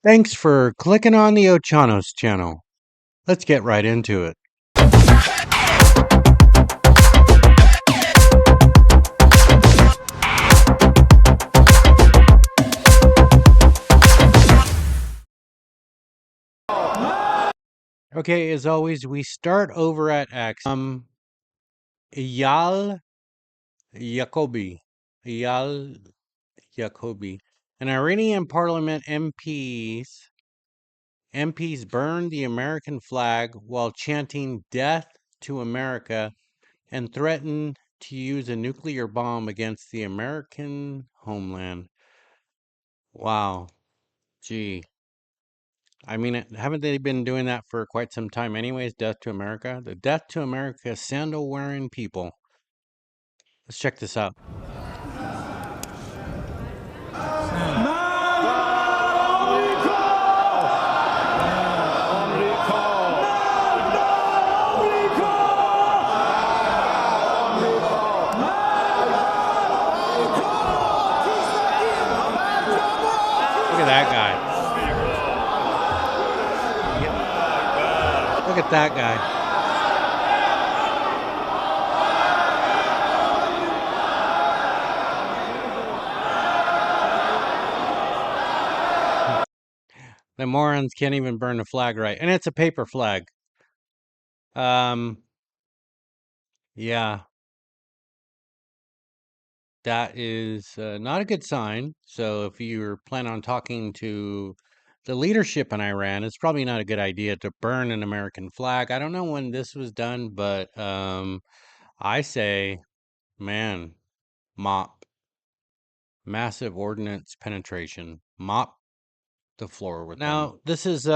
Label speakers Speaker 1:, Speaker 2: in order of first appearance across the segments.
Speaker 1: Thanks for clicking on the Ochanos channel. Let's get right into it. Okay, as always, we start over at X. Eyal Yacobi. Eyal Yacobi. An Iranian parliament MPs burned the American flag while chanting death to America and threatened to use a nuclear bomb against the American homeland. Wow. Gee. I mean, haven't they been doing that for quite some time anyways? Death to America? The Death to America sandal-wearing people. Let's check this out. Look at that guy. Look at that guy. The morons can't even burn the flag right. And it's a paper flag. Yeah. That is not a good sign. So if you're planning on talking to the leadership in Iran, it's probably not a good idea to burn an American flag. I don't know when this was done, but I say, man, mop, massive ordnance penetration, mop the floor with them. Now, this is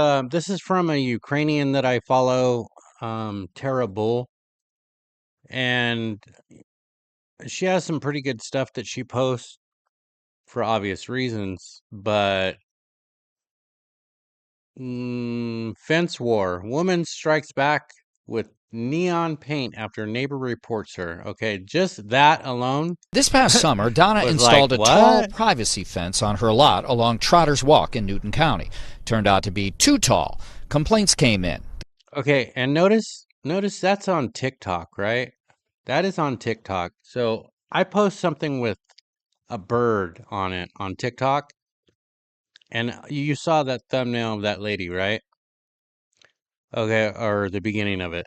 Speaker 1: from a Ukrainian that I follow, Tara Bull, and she has some pretty good stuff that she posts for obvious reasons, but fence war. Woman strikes back with neon paint after neighbor reports her. Okay, just that alone.
Speaker 2: This past summer, Donna
Speaker 1: Was
Speaker 2: installed
Speaker 1: like,
Speaker 2: a tall
Speaker 1: what?
Speaker 2: privacy fence on her lot along Trotter's Walk in Newton County. Turned out to be too tall. Complaints came in.
Speaker 1: Okay, and notice that's on TikTok, right? That is on TikTok. So I post something with a bird on it on TikTok, and you saw that thumbnail of that lady, right? Okay, or the beginning of it,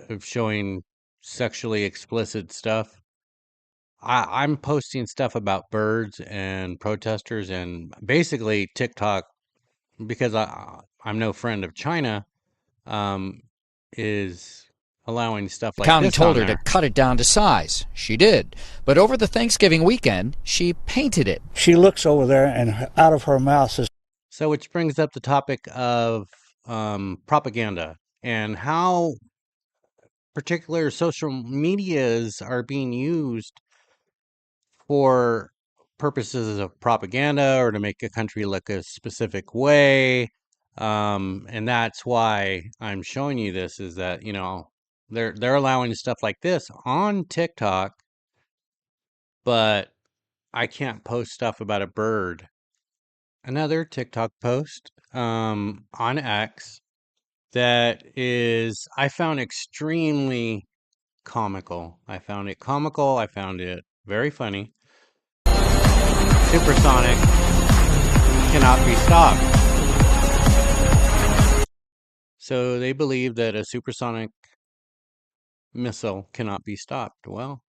Speaker 1: of showing sexually explicit stuff. I'm posting stuff about birds and protesters, and basically TikTok, because I'm no friend of China, um, is allowing stuff
Speaker 2: The
Speaker 1: like
Speaker 2: county
Speaker 1: this
Speaker 2: told
Speaker 1: on
Speaker 2: her to
Speaker 1: there.
Speaker 2: cut it down to size. She did. But over the Thanksgiving weekend, she painted it.
Speaker 3: She looks over there, and out of her mouth says,
Speaker 1: So, which brings up the topic of propaganda and how particular social medias are being used for purposes of propaganda or to make a country look a specific way. And that's why I'm showing you this, is that, they're allowing stuff like this on TikTok, but I can't post stuff about a bird. Another TikTok post on X that is, I found extremely comical. I found it comical. I found it very funny. Supersonic cannot be stopped. So they believe that a supersonic missile cannot be stopped. Well,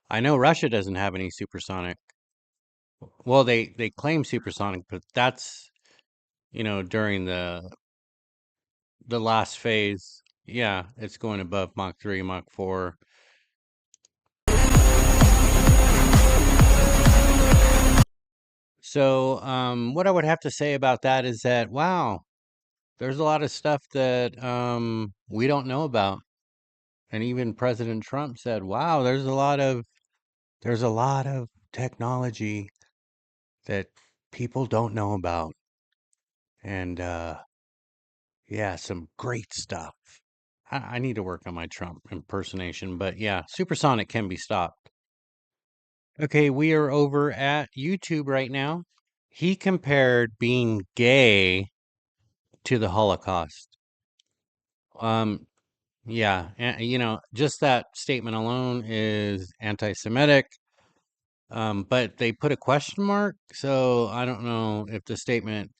Speaker 1: I know Russia doesn't have any supersonic. Well, they claim supersonic, but that's, during the last phase. Yeah, it's going above Mach 3, Mach 4. So, what I would have to say about that is that, wow, there's a lot of stuff that we don't know about. And even President Trump said, wow, there's a lot of technology that people don't know about. And yeah, some great stuff. I need to work on my Trump impersonation, but yeah, supersonic can be stopped. Okay, we are over at YouTube right now. he compared being gay to the Holocaust. Yeah, and, just that statement alone is anti-Semitic. But they put a question mark, so I don't know if the statement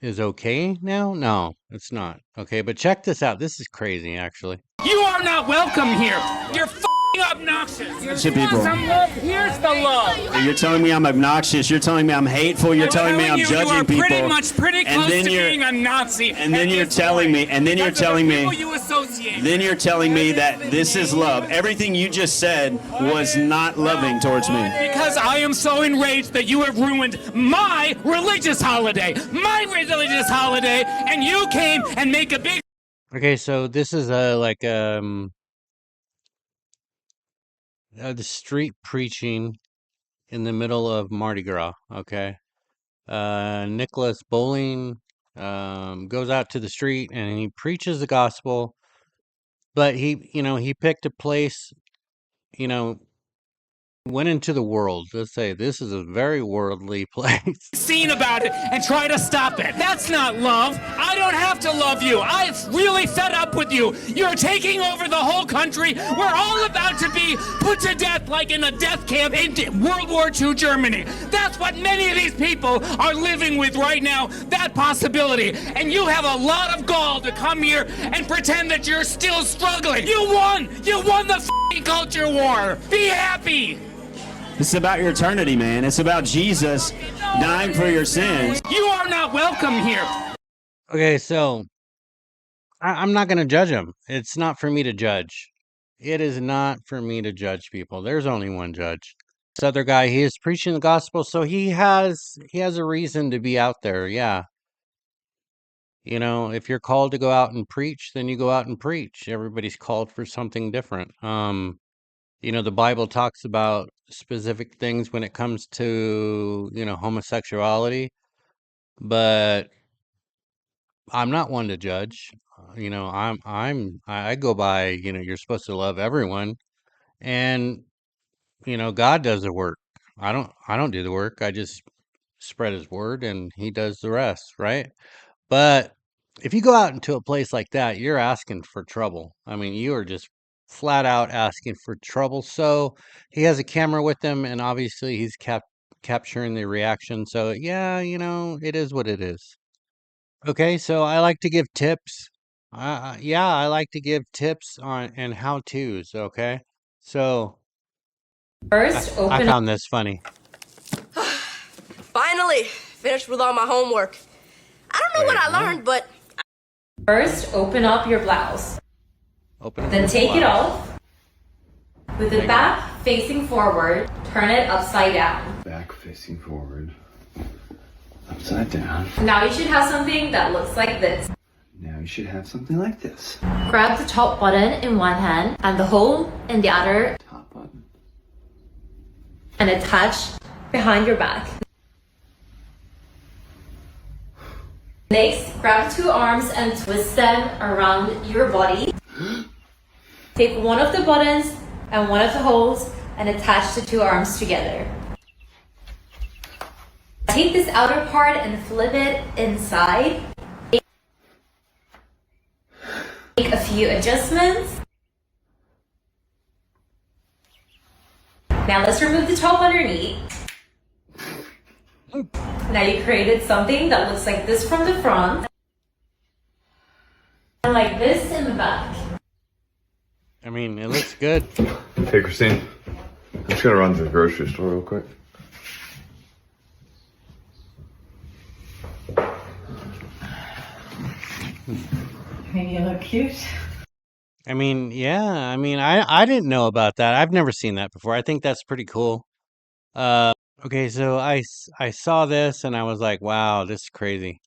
Speaker 1: is okay now. No, it's not. Okay, but check this out. This is crazy, actually.
Speaker 4: You are not welcome here. You're f***ing obnoxious.
Speaker 5: To people.
Speaker 4: Some love. Here's the love.
Speaker 5: You're telling me I'm obnoxious. You're telling me I'm hateful. You're telling me I'm judging
Speaker 4: you are
Speaker 5: people.
Speaker 4: pretty close to being a Nazi.
Speaker 5: And then you're telling me. And then you're telling me.
Speaker 4: You associate.
Speaker 5: Then you're telling me that this is love. Everything you just said was not loving towards me.
Speaker 4: Because I am so enraged that you have ruined my religious holiday. And you came and make a big.
Speaker 1: Okay, so this is the street preaching in the middle of Mardi Gras. Okay, Nicholas Bowling goes out to the street and he preaches the gospel, but he picked a place, went into the world. Let's say this is a very worldly place.
Speaker 4: Scene about it and try to stop it. That's not love. I don't have to love you. I've really fed up with you. You're taking over the whole country. We're all about to be put to death like in a death camp in World War II Germany. That's what many of these people are living with right now, that possibility. And you have a lot of gall to come here and pretend that you're still struggling. You won. You won the f***ing culture war. Be happy.
Speaker 5: It's about your eternity, man. It's about Jesus dying for your sins.
Speaker 4: You are not welcome here.
Speaker 1: Okay, so I'm not going to judge him. It's not for me to judge. It is not for me to judge people. There's only one judge. This other guy, he is preaching the gospel, so he has a reason to be out there. Yeah. If you're called to go out and preach, then you go out and preach. Everybody's called for something different. The Bible talks about specific things when it comes to, homosexuality, but I'm not one to judge. I go by, you're supposed to love everyone, and, God does the work. I don't do the work. I just spread his word and he does the rest, right? But if you go out into a place like that, you're asking for trouble. I mean, you are just flat out asking for trouble. So he has a camera with him, and obviously he's capturing the reaction. So yeah, it is what it is. Okay, so I like to give tips. Yeah, I like to give tips on and how to's. Okay, so
Speaker 6: First,
Speaker 1: I found this funny.
Speaker 7: Finally, finished with all my homework. I don't know what I learned, but
Speaker 6: First, open up your blouse.
Speaker 1: Open it.
Speaker 6: Then take it off. With the back facing forward, turn it upside down.
Speaker 8: Back facing forward, upside down.
Speaker 6: Now you should have something that looks like this.
Speaker 8: Now you should have something like this.
Speaker 6: Grab the top button in one hand and the hole in the other,
Speaker 8: Top button.
Speaker 6: and attach behind your back. Next, grab 2 arms and twist them around your body. Take one of the buttons and one of the holes and attach the 2 arms together. Take this outer part and flip it inside. Make a few adjustments. Now let's remove the top underneath. Now you created something that looks like this from the front and like this in the back.
Speaker 1: I mean, it looks good.
Speaker 8: Hey, Christine. I'm just gonna run to the grocery store real quick.
Speaker 9: You look cute.
Speaker 1: I mean, yeah. I mean, I didn't know about that. I've never seen that before. I think that's pretty cool. Okay, so I saw this and I was like, wow, this is crazy.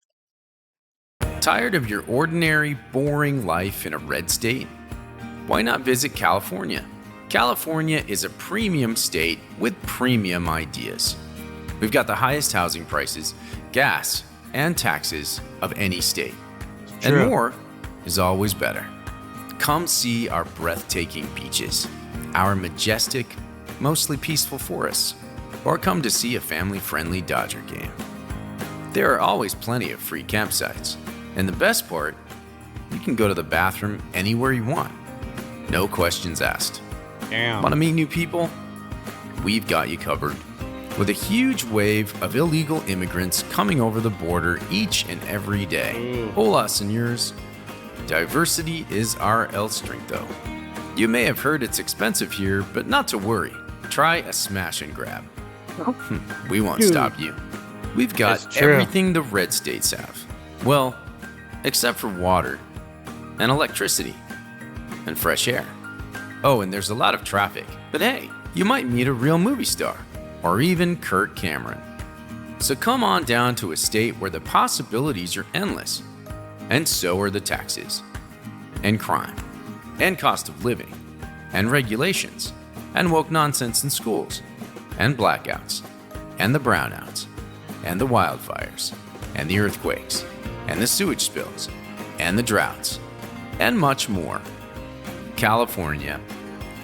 Speaker 10: Tired of your ordinary, boring life in a red state? Why not visit California? California is a premium state with premium ideas. We've got the highest housing prices, gas, and taxes of any state. And
Speaker 1: True.
Speaker 10: more is always better. Come see our breathtaking beaches, our majestic, mostly peaceful forests, or come to see a family-friendly Dodger game. There are always plenty of free campsites, and the best part, you can go to the bathroom anywhere you want. No questions asked.
Speaker 1: Damn.
Speaker 10: Want to meet new people? We've got you covered. With a huge wave of illegal immigrants coming over the border each and every day. Hola, senors. Diversity is our El strength, though. You may have heard it's expensive here, but not to worry. Try a smash and grab. We won't stop you. We've got
Speaker 1: That's true.
Speaker 10: everything the red states have. Well, except for water and electricity and fresh air. Oh, and there's a lot of traffic. But hey, you might meet a real movie star or even Kirk Cameron. So come on down to a state where the possibilities are endless. And so are the taxes and crime and cost of living and regulations and woke nonsense in schools and blackouts and the brownouts and the wildfires and the earthquakes and the sewage spills and the droughts and much more. California,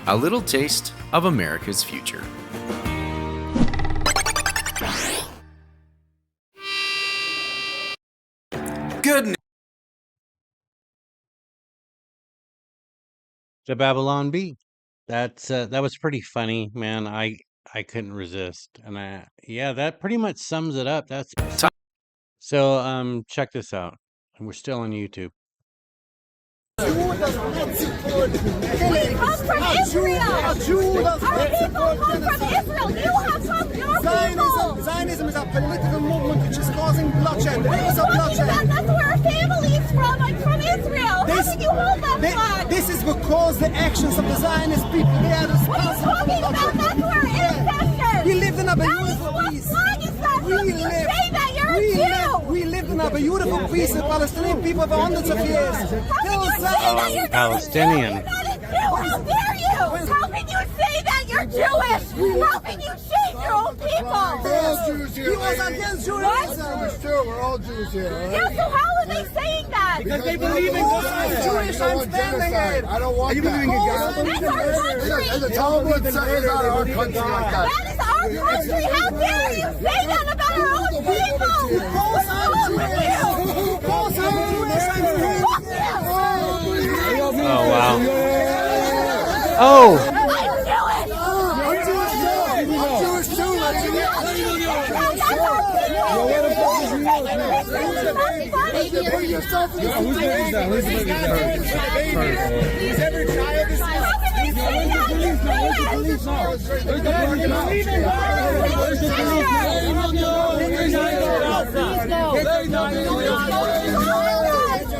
Speaker 10: a little taste of America's future. Good.
Speaker 1: The Babylon Bee. That was pretty funny, man. I couldn't resist, and yeah, that pretty much sums it up. So check this out, and we're still on YouTube.
Speaker 11: He comes from Israel. Our people come from Israel. You have come, your people.
Speaker 12: Zionism is a political movement which is causing bloodshed.
Speaker 11: What are you talking about? That's where our family is from. I'm from Israel. How can you hold that flag?
Speaker 12: This is because the actions of the Zionist people, they are responsible.
Speaker 11: What are you talking about? That's where ancestors.
Speaker 12: We lived in a beautiful peace.
Speaker 11: What flag is that? How can you say that? You're a Jew.
Speaker 12: We lived in a beautiful peace with Palestinian people for hundreds of years.
Speaker 11: How can you say that you're
Speaker 1: Palestinian.
Speaker 11: You're not a Jew. How dare you? How can you say that you're Jewish? How can you change your own people?
Speaker 12: We're all Jews here. He was against Judaism.
Speaker 11: We're all Jews here. Yeah, so how are they saying that?
Speaker 12: Because they believe in God. I'm Jewish. I'm standing it.
Speaker 11: I don't want that. That's our country.
Speaker 12: There's a Talmud that says out of our country like that.
Speaker 11: That is our country. How dare you say that about our own people? What's wrong with you?
Speaker 1: Oh wow. Oh.
Speaker 11: I'm Jewish too.
Speaker 12: He's every child is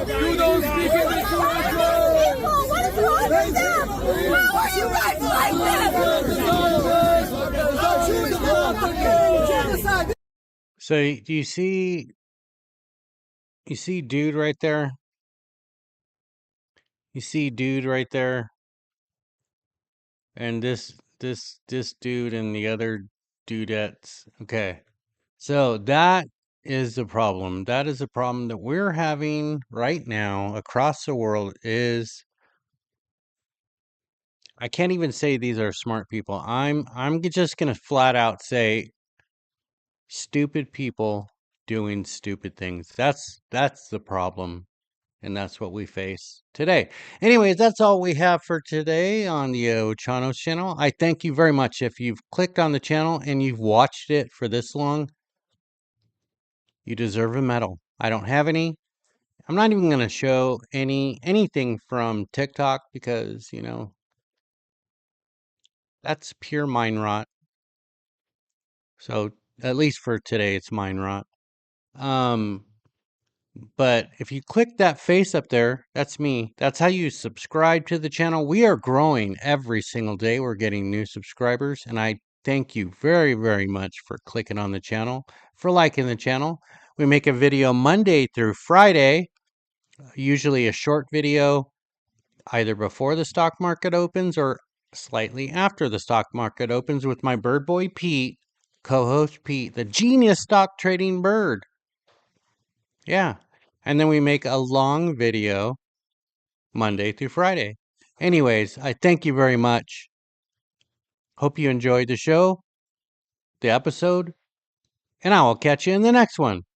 Speaker 11: You don't speak English. What is wrong with them? How are you guys like this?
Speaker 1: So do you see dude right there? You see dude right there? And this dude and the other dudettes. Okay. So that is the problem. That is a problem that we're having right now across the world is I can't even say these are smart people. I'm just going to flat out say stupid people doing stupid things. That's the problem. And that's what we face today. Anyways, that's all we have for today on the Ochanos channel. I thank you very much. If you've clicked on the channel and you've watched it for this long, you deserve a medal. I don't have any. I'm not even going to show anything from TikTok because, you know, that's pure mind rot. So at least for today, it's mind rot. But if you click that face up there, that's me. That's how you subscribe to the channel. We are growing every single day. We're getting new subscribers. And I thank you very, very much for clicking on the channel, for liking the channel. We make a video Monday through Friday, usually a short video, either before the stock market opens or slightly after the stock market opens with my bird boy Pete, co-host Pete, the genius stock trading bird. Yeah. And then we make a long video Monday through Friday. Anyways, I thank you very much. Hope you enjoyed the show. the episode, and I will catch you in the next one.